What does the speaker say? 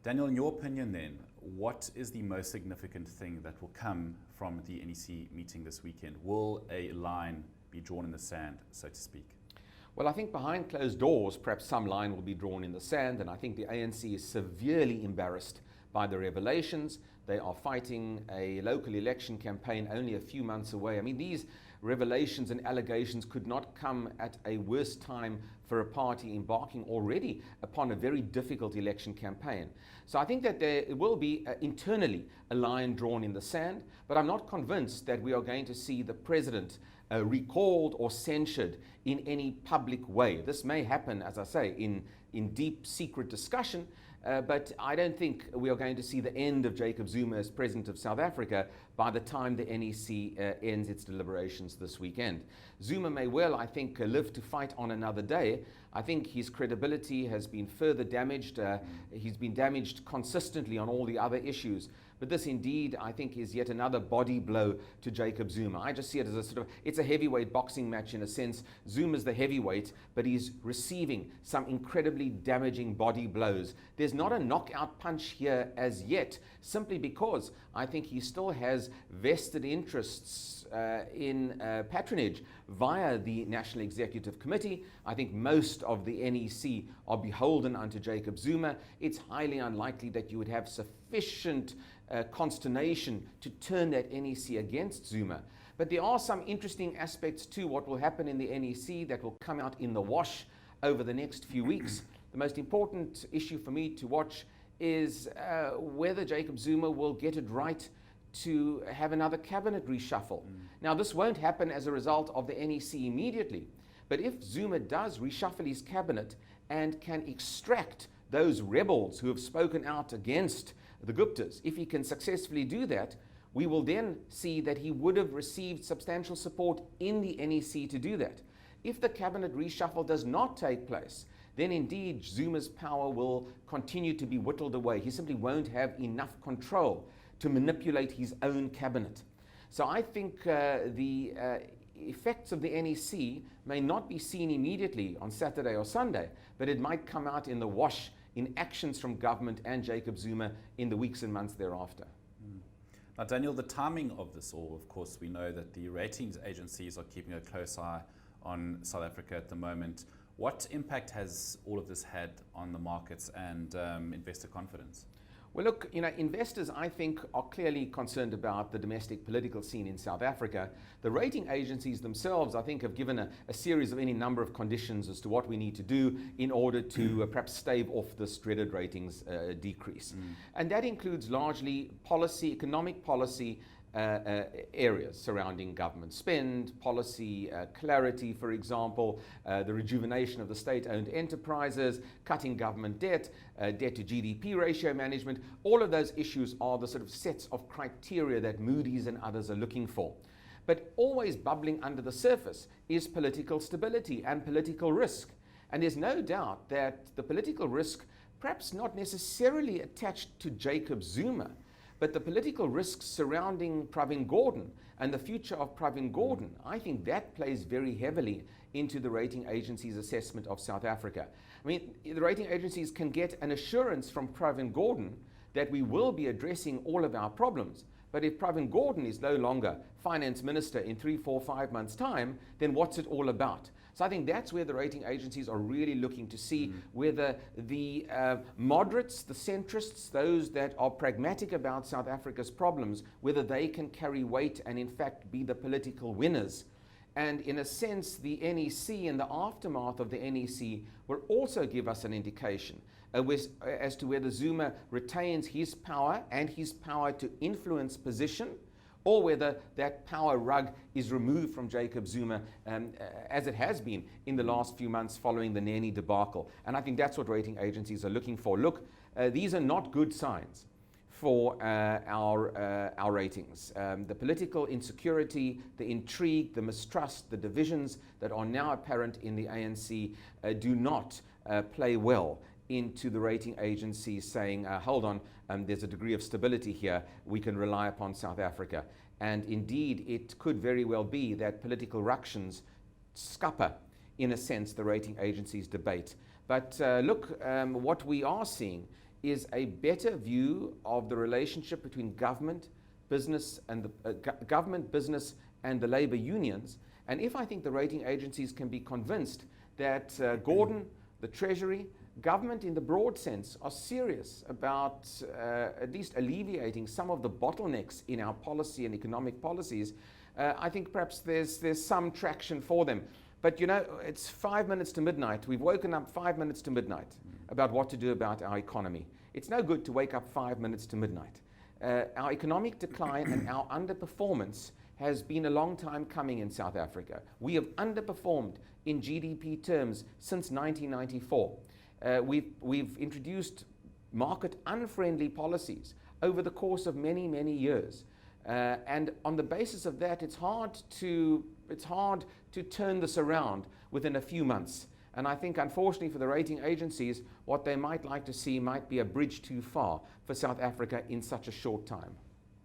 Daniel, in your opinion then, what is the most significant thing that will come from the NEC meeting this weekend? Will a line be drawn in the sand, so to speak? Well, I think behind closed doors, perhaps some line will be drawn in the sand, and I think the ANC is severely embarrassed by the revelations. They are fighting a local election campaign only a few months away. I mean, these revelations and allegations could not come at a worse time for a party embarking already upon a very difficult election campaign. So I think that there will be internally a line drawn in the sand, but I'm not convinced that we are going to see the president recalled or censured in any public way. This may happen, as I say, in deep secret discussion, but I don't think we are going to see the end of Jacob Zuma as President of South Africa by the time the NEC ends its deliberations this weekend. Zuma may well, I think, live to fight on another day. I think his credibility has been further damaged. He's been damaged consistently on all the other issues. But this indeed, I think, is yet another body blow to Jacob Zuma. I just see it as a sort of, it's a heavyweight boxing match in a sense. Zuma's the heavyweight, but he's receiving some incredibly damaging body blows. There's not a knockout punch here as yet, simply because I think he still has vested interests in patronage via the National Executive Committee. I think most of the NEC are beholden unto Jacob Zuma. It's highly unlikely that you would have sufficient consternation to turn that NEC against Zuma. But there are some interesting aspects to what will happen in the NEC that will come out in the wash over the next few weeks. The most important issue for me to watch is whether Jacob Zuma will get it right to have another cabinet reshuffle. Now, this won't happen as a result of the NEC immediately, but if Zuma does reshuffle his cabinet and can extract those rebels who have spoken out against the Guptas, if he can successfully do that, we will then see that he would have received substantial support in the NEC to do that. If the cabinet reshuffle does not take place, then indeed Zuma's power will continue to be whittled away. He simply won't have enough control to manipulate his own cabinet. So I think the effects of the NEC may not be seen immediately on Saturday or Sunday, but it might come out in the wash in actions from government and Jacob Zuma in the weeks and months thereafter. Now, Daniel, the timing of this all, of course, we know that the ratings agencies are keeping a close eye on South Africa at the moment. What impact has all of this had on the markets and investor confidence? Well, look, investors, I think, are clearly concerned about the domestic political scene in South Africa. The rating agencies themselves, I think, have given a series of any number of conditions as to what we need to do in order to perhaps stave off this dreaded ratings decrease. And that includes largely policy, economic policy, areas surrounding government spend, policy clarity, for example, the rejuvenation of the state-owned enterprises, cutting government debt, debt to GDP ratio management. All of those issues are the sort of sets of criteria that Moody's and others are looking for. But always bubbling under the surface is political stability and political risk. And there's no doubt that the political risk, perhaps not necessarily attached to Jacob Zuma, but the political risks surrounding Pravin Gordhan and the future of Pravin Gordhan, I think that plays very heavily into the rating agency's assessment of South Africa. I mean, the rating agencies can get an assurance from Pravin Gordhan that we will be addressing all of our problems. But if Pravin Gordhan is no longer finance minister in 3, 4, 5 months' time, then what's it all about? So I think that's where the rating agencies are really looking to see whether the moderates, the centrists, those that are pragmatic about South Africa's problems, whether they can carry weight and in fact be the political winners. And in a sense, the NEC and the aftermath of the NEC will also give us an indication as to whether Zuma retains his power and his power to influence position, or whether that power rug is removed from Jacob Zuma, as it has been in the last few months following the NEC debacle. And I think that's what rating agencies are looking for. Look, these are not good signs for our ratings. The political insecurity, the intrigue, the mistrust, the divisions that are now apparent in the ANC do not play well into the rating agencies saying, hold on, there's a degree of stability here, we can rely upon South Africa. And indeed, it could very well be that political ructions scupper, in a sense, the rating agencies' debate. But look, what we are seeing is a better view of the relationship between government, business, and government, business, and the labor unions. And if I think the rating agencies can be convinced that Gordon, the Treasury, government in the broad sense are serious about at least alleviating some of the bottlenecks in our policy and economic policies, I think perhaps there's some traction for them. But you know, it's 5 minutes to midnight. We've woken up 5 minutes to midnight about what to do about our economy. It's no good to wake up 5 minutes to midnight. Our economic decline and our underperformance has been a long time coming in South Africa. We have underperformed in GDP terms since 1994. We've introduced market unfriendly policies over the course of many, many years. And on the basis of that, it's hard to turn this around within a few months. And I think, unfortunately, for the rating agencies, what they might like to see might be a bridge too far for South Africa in such a short time.